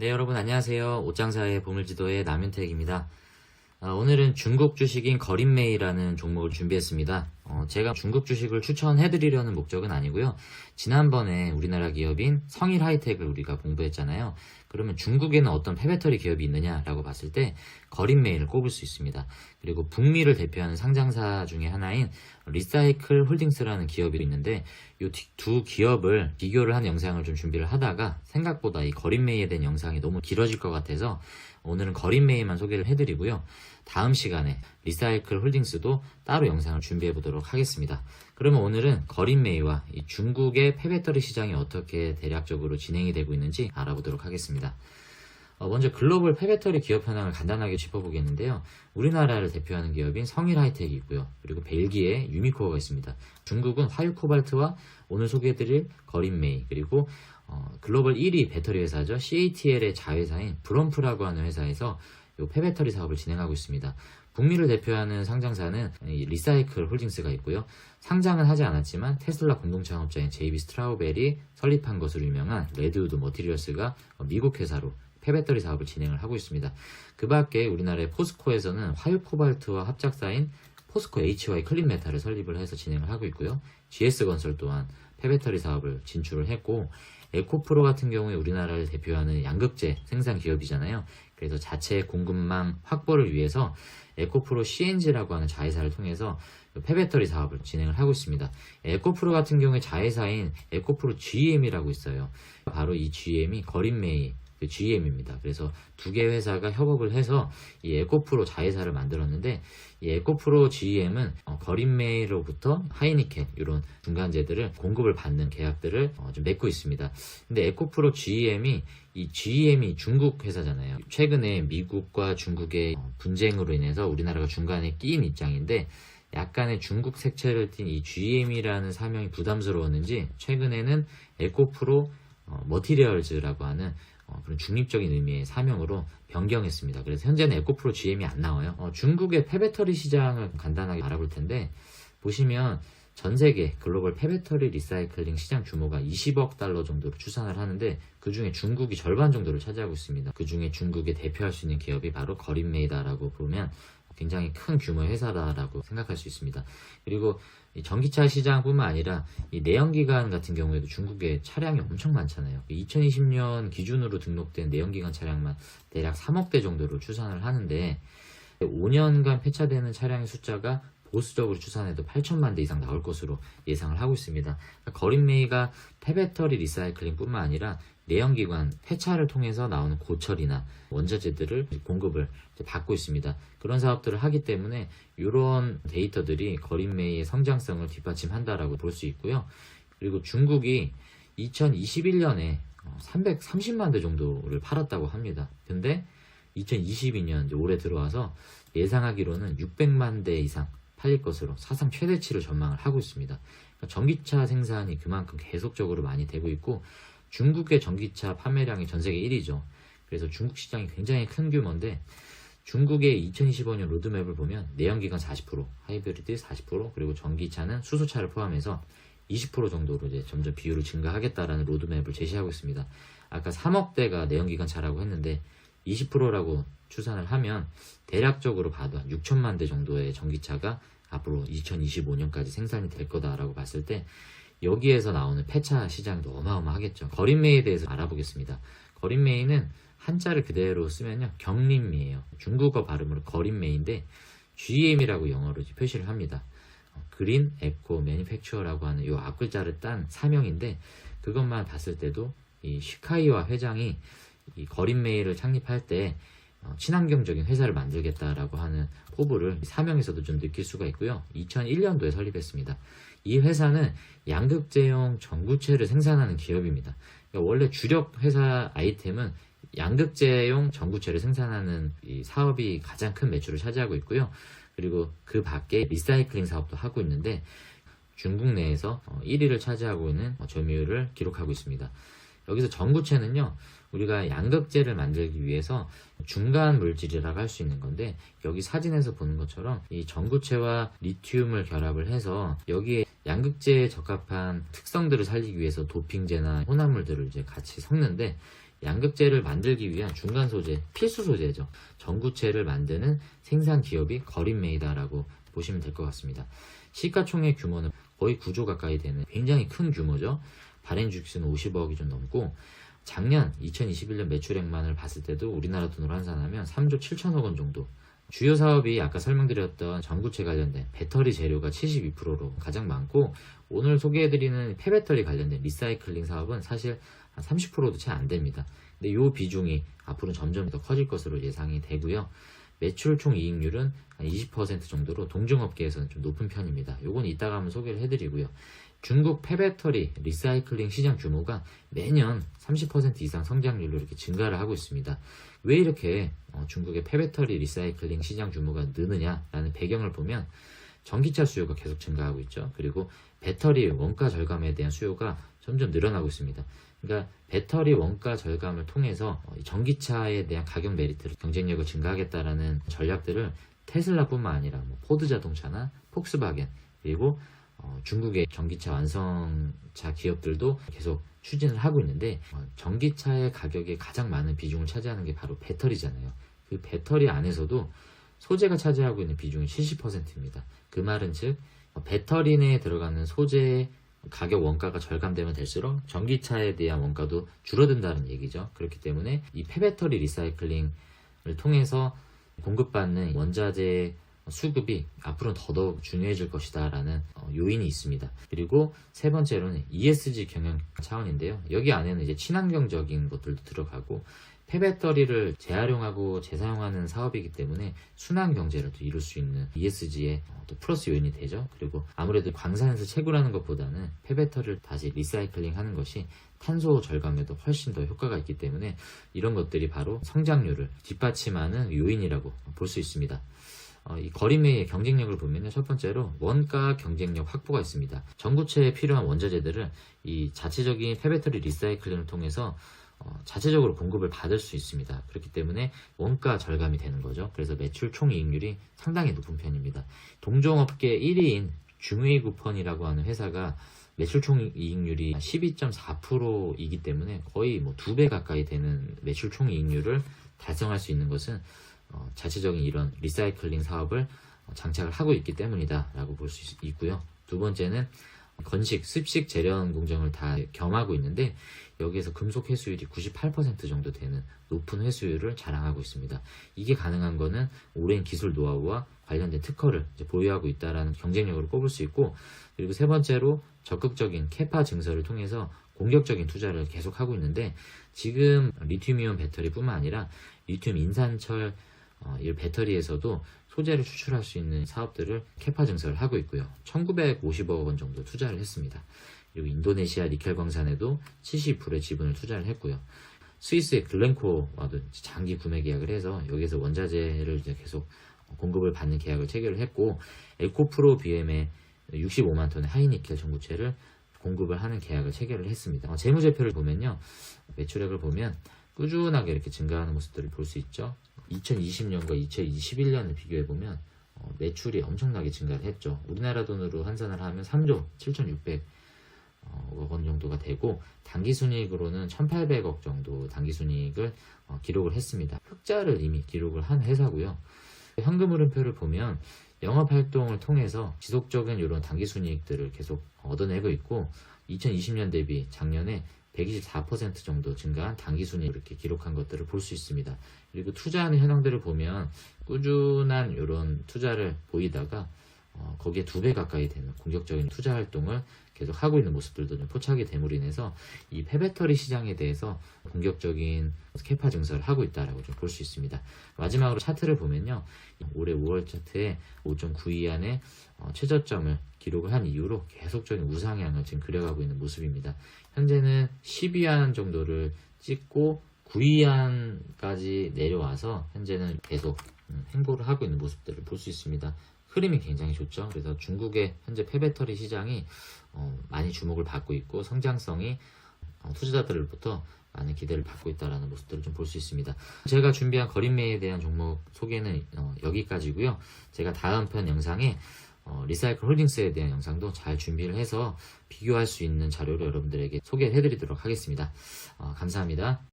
네, 여러분 안녕하세요. 옷장사의 보물지도의 남윤택입니다. 오늘은 중국 주식인 거린메이라는 종목을 준비했습니다. 제가 중국 주식을 추천해드리려는 목적은 아니고요. 지난번에 우리나라 기업인 성일하이텍을 우리가 공부했잖아요. 그러면 중국에는 어떤 폐배터리 기업이 있느냐라고 봤을 때 거린메이를 꼽을 수 있습니다. 그리고 북미를 대표하는 상장사 중에 하나인 리사이클 홀딩스라는 기업이 있는데 이 두 기업을 비교를 한 영상을 좀 준비를 하다가 생각보다 이 거린메이에 대한 영상이 너무 길어질 것 같아서 오늘은 거린메이만 소개를 해드리고요. 다음 시간에 리사이클 홀딩스도 따로 영상을 준비해 보도록 하겠습니다. 그러면 오늘은 거린메이와 이 중국의 폐배터리 시장이 어떻게 대략적으로 진행이 되고 있는지 알아보도록 하겠습니다. 먼저 글로벌 폐배터리 기업 현황을 간단하게 짚어보겠는데요. 우리나라를 대표하는 기업인 성일하이텍이 있고요. 그리고 벨기에 유미코어가 있습니다. 중국은 화유코발트와 오늘 소개해드릴 거린메이, 그리고 글로벌 1위 배터리 회사죠. CATL의 자회사인 브럼프라고 하는 회사에서 이 폐배터리 사업을 진행하고 있습니다. 북미를 대표하는 상장사는 리사이클 홀딩스가 있고요. 상장은 하지 않았지만 테슬라 공동창업자인 JB 스트라우벨이 설립한 것으로 유명한 레드우드 머티리얼스가 미국 회사로 폐배터리 사업을 진행을 하고 있습니다. 그 밖에 우리나라의 포스코에서는 화유코발트와 합작사인 포스코 HY 클린메탈을 설립을 해서 진행을 하고 있고요. GS건설 또한 폐배터리 사업을 진출을 했고, 에코프로 같은 경우에 우리나라를 대표하는 양극재 생산 기업이잖아요. 그래서 자체 공급망 확보를 위해서 에코프로 CNG라고 하는 자회사를 통해서 폐배터리 사업을 진행을 하고 있습니다. 에코프로 같은 경우에 자회사인 에코프로 GM이라고 있어요. 바로 이 GM이 거린메이 GM입니다. 그래서 두 개 회사가 협업을 해서 이 에코프로 자회사를 만들었는데, 이 에코프로 GM은 거린메이로부터 하이니켄 이런 중간재들을 공급을 받는 계약들을 좀 맺고 있습니다. 근데 에코프로 GM이 중국 회사잖아요. 최근에 미국과 중국의 분쟁으로 인해서 우리나라가 중간에 끼인 입장인데, 약간의 중국 색채를 띤 이 GM이라는 사명이 부담스러웠는지 최근에는 에코프로 머티리얼즈라고 하는 그런 중립적인 의미의 사명으로 변경했습니다. 그래서 현재는 에코프로 GM이 안 나와요. 중국의 폐배터리 시장을 간단하게 알아볼 텐데, 보시면 전 세계 글로벌 폐배터리 리사이클링 시장 규모가 20억 달러 정도로 추산을 하는데, 그 중에 중국이 절반 정도를 차지하고 있습니다. 그 중에 중국에 대표할 수 있는 기업이 바로 거린메이다라고 보면 굉장히 큰 규모의 회사다라고 생각할 수 있습니다. 그리고 이 전기차 시장뿐만 아니라 이 내연기관 같은 경우에도 중국에 차량이 엄청 많잖아요. 2020년 기준으로 등록된 내연기관 차량만 대략 3억 대 정도로 추산을 하는데, 5년간 폐차되는 차량의 숫자가 보수적으로 추산해도 8천만 대 이상 나올 것으로 예상을 하고 있습니다. 그러니까 거린메이가 폐배터리 리사이클링 뿐만 아니라 내연기관 폐차를 통해서 나오는 고철이나 원자재들을 공급을 받고 있습니다. 그런 사업들을 하기 때문에 이런 데이터들이 거린메이의 성장성을 뒷받침한다라고 볼 수 있고요. 그리고 중국이 2021년에 330만 대 정도를 팔았다고 합니다. 근데 2022년 올해 들어와서 예상하기로는 600만 대 이상 팔릴 것으로 사상 최대치를 전망을 하고 있습니다. 그러니까 전기차 생산이 그만큼 계속적으로 많이 되고 있고, 중국의 전기차 판매량이 전 세계 1위죠. 그래서 중국 시장이 굉장히 큰 규모인데, 중국의 2025년 로드맵을 보면 내연기관 40%, 하이브리드 40%, 그리고 전기차는 수소차를 포함해서 20% 정도로 이제 점점 비율을 증가하겠다라는 로드맵을 제시하고 있습니다. 아까 3억 대가 내연기관 차라고 했는데 20%라고 추산을 하면 대략적으로 봐도 한 6천만 대 정도의 전기차가 앞으로 2025년까지 생산이 될 거다라고 봤을 때, 여기에서 나오는 폐차 시장도 어마어마하겠죠. 거린메이에 대해서 알아보겠습니다. 거린메이는 한자를 그대로 쓰면요, 경린미예요. 중국어 발음으로 거린메이인데 GM이라고 영어로 표시를 합니다. 그린 에코 매니팩처라고 하는 이 앞글자를 딴 사명인데, 그것만 봤을 때도 이 시카이와 회장이 이 거린메이를 창립할 때 친환경적인 회사를 만들겠다라고 하는 포부를 사명에서도 좀 느낄 수가 있고요. 2001년도에 설립했습니다. 이 회사는 양극재용 전구체를 생산하는 기업입니다. 그러니까 원래 주력 회사 아이템은 양극재용 전구체를 생산하는 이 사업이 가장 큰 매출을 차지하고 있고요. 그리고 그 밖에 리사이클링 사업도 하고 있는데, 중국 내에서 1위를 차지하고 있는 점유율을 기록하고 있습니다. 여기서 전구체는요, 우리가 양극재를 만들기 위해서 중간 물질이라고 할 수 있는 건데, 여기 사진에서 보는 것처럼 이 전구체와 리튬을 결합을 해서 여기에 양극재에 적합한 특성들을 살리기 위해서 도핑제나 혼합물들을 이제 같이 섞는데, 양극재를 만들기 위한 중간 소재, 필수 소재죠. 전구체를 만드는 생산 기업이 거린메이다라고 보시면 될 것 같습니다. 시가총액 규모는 거의 9조 가까이 되는 굉장히 큰 규모죠. 발행 주식수는 50억이 좀 넘고, 작년 2021년 매출액만을 봤을 때도 우리나라 돈으로 환산하면 3조 7천억 원 정도. 주요 사업이 아까 설명드렸던 전구체 관련된 배터리 재료가 72%로 가장 많고, 오늘 소개해드리는 폐배터리 관련된 리사이클링 사업은 사실 한 30%도 채 안 됩니다. 근데 이 비중이 앞으로 점점 더 커질 것으로 예상이 되고요. 매출 총 이익률은 한 20% 정도로 동종업계에서는 좀 높은 편입니다. 요건 이따가 한번 소개를 해드리고요. 중국 폐배터리 리사이클링 시장 규모가 매년 30% 이상 성장률로 이렇게 증가를 하고 있습니다. 왜 이렇게 중국의 폐배터리 리사이클링 시장 규모가 느느냐라는 배경을 보면 전기차 수요가 계속 증가하고 있죠. 그리고 배터리 원가 절감에 대한 수요가 점점 늘어나고 있습니다. 그러니까 배터리 원가 절감을 통해서 전기차에 대한 가격 메리트를, 경쟁력을 증가하겠다라는 전략들을 테슬라뿐만 아니라 포드 자동차나 폭스바겐, 그리고 중국의 전기차 완성차 기업들도 계속 추진을 하고 있는데, 전기차의 가격에 가장 많은 비중을 차지하는 게 바로 배터리잖아요. 그 배터리 안에서도 소재가 차지하고 있는 비중이 70%입니다. 그 말은 즉 배터리 내에 들어가는 소재의 가격 원가가 절감되면 될수록 전기차에 대한 원가도 줄어든다는 얘기죠. 그렇기 때문에 이 폐배터리 리사이클링을 통해서 공급받는 원자재 수급이 앞으로는 더더욱 중요해질 것이다 라는 요인이 있습니다. 그리고 세 번째로는 ESG 경영 차원인데요. 여기 안에는 이제 친환경적인 것들도 들어가고, 폐배터리를 재활용하고 재사용하는 사업이기 때문에 순환 경제를 또 이룰 수 있는 ESG의 또 플러스 요인이 되죠. 그리고 아무래도 광산에서 채굴하는 것보다는 폐배터리를 다시 리사이클링 하는 것이 탄소 절감에도 훨씬 더 효과가 있기 때문에 이런 것들이 바로 성장률을 뒷받침하는 요인이라고 볼 수 있습니다. 이 거리매의 경쟁력을 보면요, 첫 번째로 원가 경쟁력 확보가 있습니다. 전구체에 필요한 원자재들을 이 자체적인 폐배터리 리사이클링을 통해서 자체적으로 공급을 받을 수 있습니다. 그렇기 때문에 원가 절감이 되는 거죠. 그래서 매출 총이익률이 상당히 높은 편입니다. 동종업계 1위인 중웨이구펀이라고 하는 회사가 매출 총이익률이 12.4%이기 때문에 거의 2배 가까이 되는 매출 총이익률을 달성할 수 있는 것은 자체적인 이런 리사이클링 사업을 장착을 하고 있기 때문이다 라고 볼 수 있고요. 두 번째는 건식, 습식 재련 공정을 다 겸하고 있는데, 여기에서 금속 회수율이 98% 정도 되는 높은 회수율을 자랑하고 있습니다. 이게 가능한 거는 오랜 기술 노하우와 관련된 특허를 보유하고 있다는 경쟁력으로 꼽을 수 있고, 그리고 세 번째로 적극적인 캐파 증설을 통해서 공격적인 투자를 계속하고 있는데, 지금 리튬이온 배터리뿐만 아니라 리튬 인산철 이 배터리에서도 소재를 추출할 수 있는 사업들을 캐파 증설을 하고 있고요. 1950억 원 정도 투자를 했습니다. 그리고 인도네시아 니켈 광산에도 70%의 지분을 투자를 했고요. 스위스의 글렌코와도 장기 구매 계약을 해서 여기서 원자재를 이제 계속 공급을 받는 계약을 체결을 했고, 에코프로 BM에 65만 톤의 하이니켈 전구체를 공급을 하는 계약을 체결을 했습니다. 재무제표를 보면요, 매출액을 보면 꾸준하게 이렇게 증가하는 모습들을 볼 수 있죠. 2020년과 2021년을 비교해보면 매출이 엄청나게 증가를 했죠. 우리나라 돈으로 환산을 하면 3조 7,600억 원 정도가 되고, 당기순이익으로는 1,800억 정도 당기순이익을 기록을 했습니다. 흑자를 이미 기록을 한 회사고요. 현금흐름표를 보면 영업활동을 통해서 지속적인 이런 당기순이익들을 계속 얻어내고 있고, 2020년 대비 작년에 124% 정도 증가한 당기순이익을 이렇게 기록한 것들을 볼 수 있습니다. 그리고 투자하는 현황들을 보면 꾸준한 이런 투자를 보이다가 거기에 2배 가까이 되는 공격적인 투자 활동을 계속 하고 있는 모습들도 좀 포착이 됨으로 인해서 이 폐배터리 시장에 대해서 공격적인 캐파 증설을 하고 있다라고 좀 볼 수 있습니다. 마지막으로 차트를 보면요, 올해 5월 차트에 5.92안에 최저점을 기록을 한 이후로 계속적인 우상향을 지금 그려가고 있는 모습입니다. 현재는 12안 정도를 찍고 9위안까지 내려와서 현재는 계속 횡보를 하고 있는 모습들을 볼 수 있습니다. 흐름이 굉장히 좋죠. 그래서 중국의 현재 폐배터리 시장이 많이 주목을 받고 있고, 성장성이 투자자들로부터 많은 기대를 받고 있다는 모습들을 좀 볼 수 있습니다. 제가 준비한 거린매에 대한 종목 소개는 여기까지고요. 제가 다음 편 영상에 리사이클 홀딩스에 대한 영상도 잘 준비를 해서 비교할 수 있는 자료를 여러분들에게 소개해 드리도록 하겠습니다. 감사합니다.